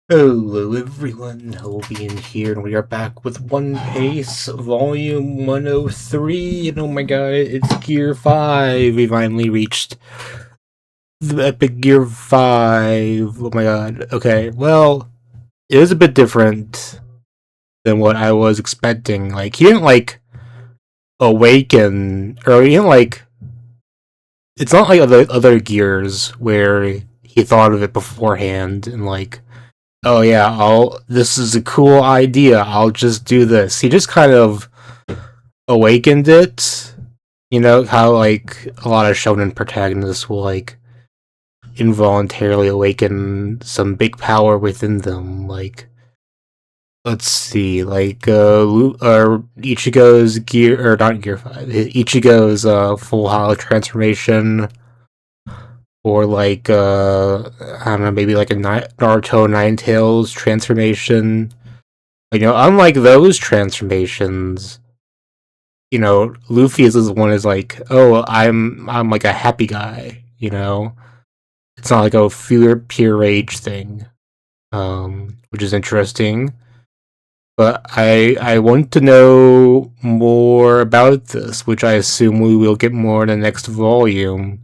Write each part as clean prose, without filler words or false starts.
Hello everyone, Hobie in here, and we are back with One Piece Volume 103, and oh my god, it's Gear 5! We finally reached the epic Gear 5, oh my god. Okay, well, it was a bit different than what I was expecting. Like, he didn't, like, awaken, or he didn't, like, it's not like other Gears where he thought of it beforehand, and, like, oh yeah, this is a cool idea, I'll just do this. He just kind of awakened it. You know how like a lot of shonen protagonists will like involuntarily awaken some big power within them. Like let's see, like Ichigo's gear or not gear 5. Ichigo's full hollow transformation, or like I don't know, maybe like a Naruto Nine Tails transformation. You know, unlike those transformations, you know, Luffy's is one is like, oh, I'm like a happy guy, you know? It's not like a pure rage thing. Which is interesting. But I want to know more about this, which I assume we will get more in the next volume.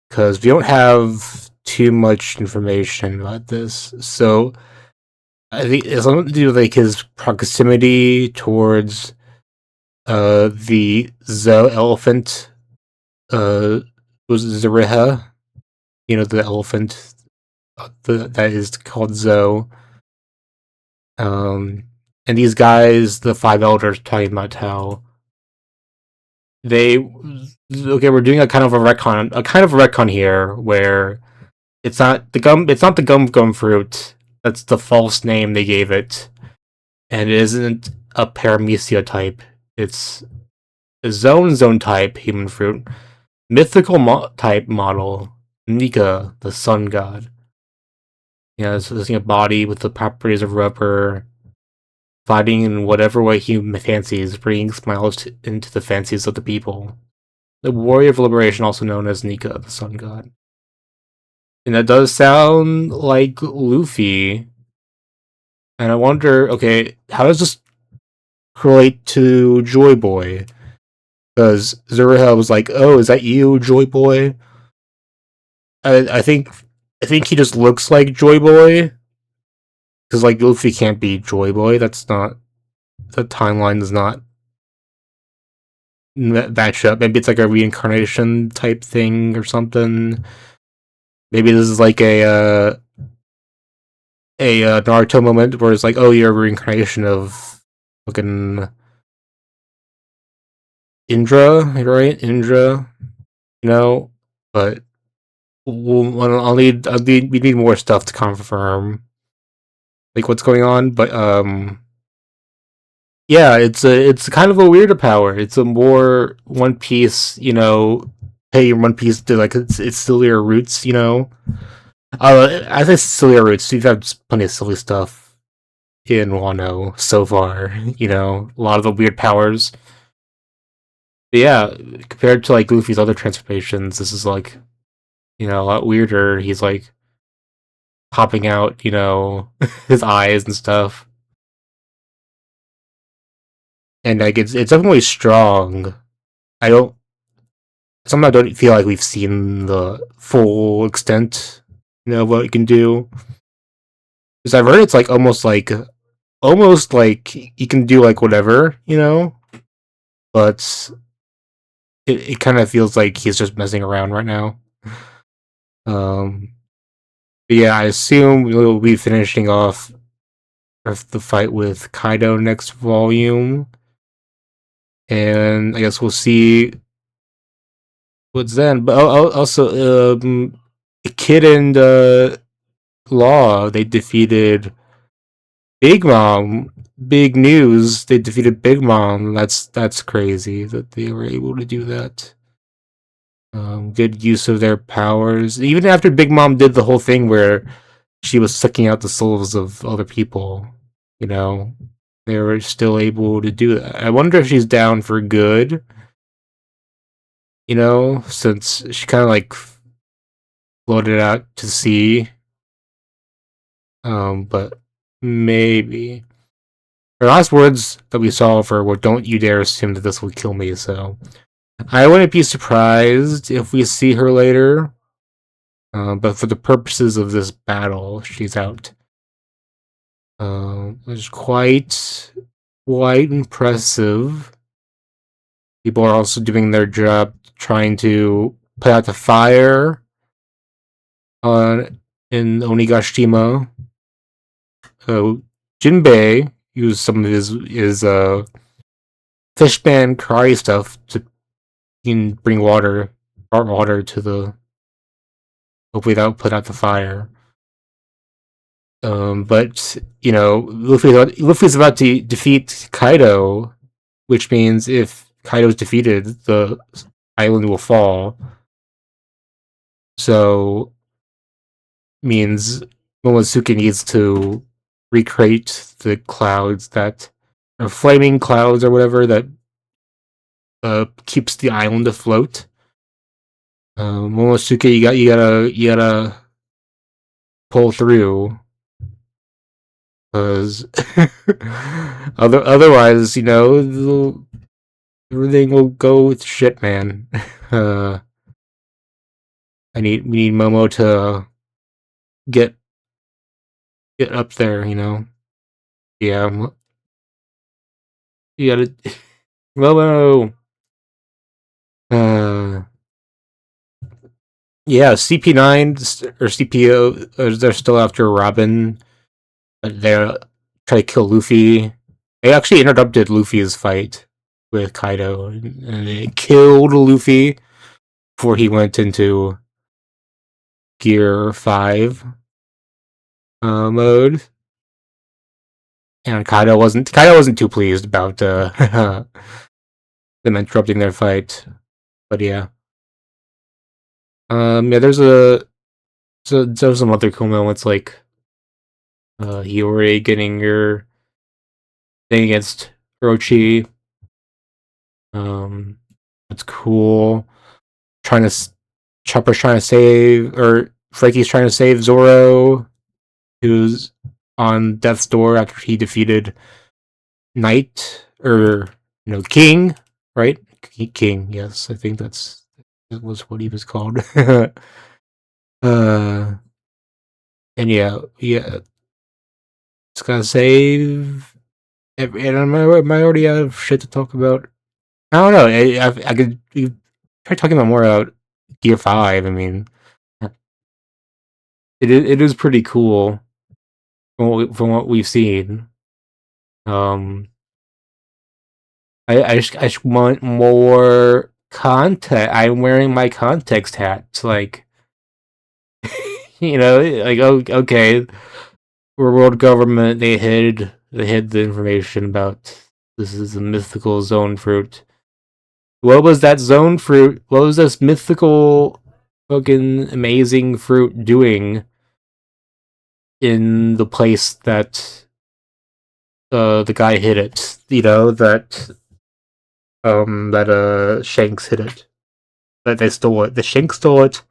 Because we don't have too much information about this. So I think it's something to do with like his proximity towards the Zo elephant, was Zariha, you know, the elephant that is called Zo. And these guys, the five elders, talking about how they okay, we're doing a kind of a retcon here where it's not the gum fruit. That's the false name they gave it, and it isn't a paramecia type. It's a zone type human fruit. Mythical type model, Nika, the sun god. Yeah, it's a body with the properties of rubber, fighting in whatever way he fancies, bringing smiles into the fancies of the people. The warrior of liberation, also known as Nika, the sun god. And that does sound like Luffy. And I wonder, okay, how does this relate to Joy Boy? Because Zuriha was like, "Oh, is that you, Joy Boy?" I think he just looks like Joy Boy, because like Luffy can't be Joy Boy. That's not, the timeline does not match up. Maybe it's like a reincarnation type thing or something. Maybe this is like a Naruto moment where it's like, oh, you're a reincarnation of fucking Indra, right? Indra, you know. But we need more stuff to confirm like what's going on. But yeah, it's kind of a weirder power. It's a more One Piece, you know. Hey, One Piece to like it's still your roots, you know. I say silly roots. We've had plenty of silly stuff in Wano so far. You know, a lot of the weird powers. But yeah, compared to like Luffy's other transformations, this is like, you know, a lot weirder. He's like popping out, you know, his eyes and stuff, and like it's definitely strong. I don't. Sometimes I don't feel like we've seen the full extent, you know, of what it can do. Because I've heard it's like almost like you can do like whatever, you know, but it kind of feels like he's just messing around right now. Um, but yeah, I assume we'll be finishing off the fight with Kaido next volume, and I guess we'll see what's then. But also, Kid and Law, they defeated Big Mom. Big news! They defeated Big Mom. That's crazy that they were able to do that. Good use of their powers. Even after Big Mom did the whole thing where she was sucking out the souls of other people, you know, they were still able to do that. I wonder if she's down for good, you know, since she kind of like floated out to sea. But maybe. Her last words that we saw of her were, "Don't you dare assume that this will kill me," so I wouldn't be surprised if we see her later. But for the purposes of this battle, she's out. Which is quite impressive. People are also doing their job trying to put out the fire in Onigashima. Jinbei used some of his fishman karate stuff to bring water to the. Hopefully that will put out the fire. But you know, Luffy's about to defeat Kaido, which means if Kaido's defeated, the island will fall. So means Momosuke needs to recreate the clouds that are flaming clouds or whatever that keeps the island afloat. Momosuke, you gotta pull through, because otherwise, you know, everything will go to shit, man. We need Momo to get up there, you know. Yeah, you gotta Momo. Yeah, CP9 or CPO, they're still after Robin. They're trying to kill Luffy. They actually interrupted Luffy's fight with Kaido, and they killed Luffy before he went into Gear 5 mode. And Kaido wasn't too pleased about them interrupting their fight. But yeah. Yeah, there's some other cool moments like Hiyori getting your thing against Orochi. That's cool. Chopper's trying to save, or Franky's trying to save Zoro, who's on death's door after he defeated Knight, or King, right? King, yes, I think that was what he was called. And yeah, it's gotta save. And am I already out of shit to talk about? I don't know. I could try talking about more about Gear 5. I mean, it is pretty cool from what we've seen. I just want more context. I'm wearing my context hat. It's like, like, oh, okay, we're world government. They hid the information about this is a mythical zone fruit. What was that zone fruit? What was this mythical, fucking amazing fruit doing in the place that the guy hid it? That Shanks hid it. That they stole it. The Shanks stole it.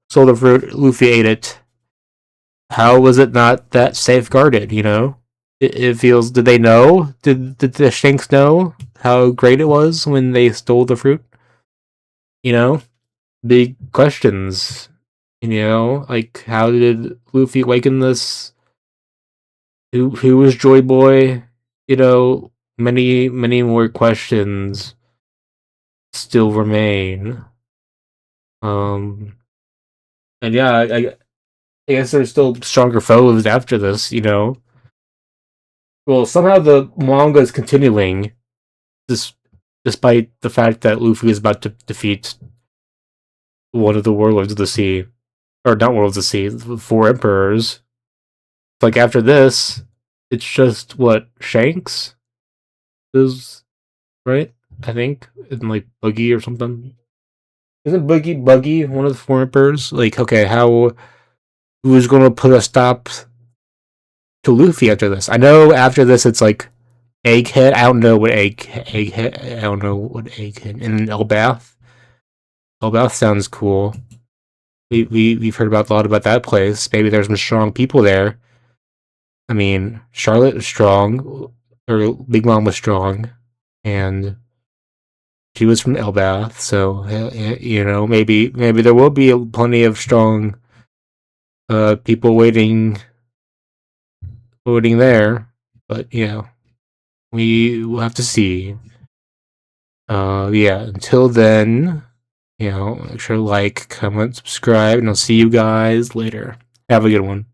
Stole the fruit. Luffy ate it. How was it not that safeguarded? It feels. Did they know? Did the Shanks know how great it was when they stole the fruit? Big questions. Like, how did Luffy awaken this? Who was Joy Boy? Many more questions still remain. And yeah, I guess there's still stronger foes after this. Well, somehow the manga is continuing, despite the fact that Luffy is about to defeat one of the warlords of the sea, or not warlords of the sea, the 4 emperors. Like, after this, it's just what Shanks is, right? I think, and like Buggy or something. Isn't Buggy one of the 4 emperors? Like, okay, who's gonna put a stop to Luffy after this? I know after this it's like Egghead. I don't know what Egghead. I don't know what Egghead. And Elbath. Elbath sounds cool. We've heard about a lot about that place. Maybe there's some strong people there. I mean, Charlotte is strong, or Big Mom was strong, and she was from Elbath, so maybe there will be plenty of strong people waiting there, but we will have to see. Yeah, until then, make sure to like, comment, subscribe, and I'll see you guys later. Have a good one.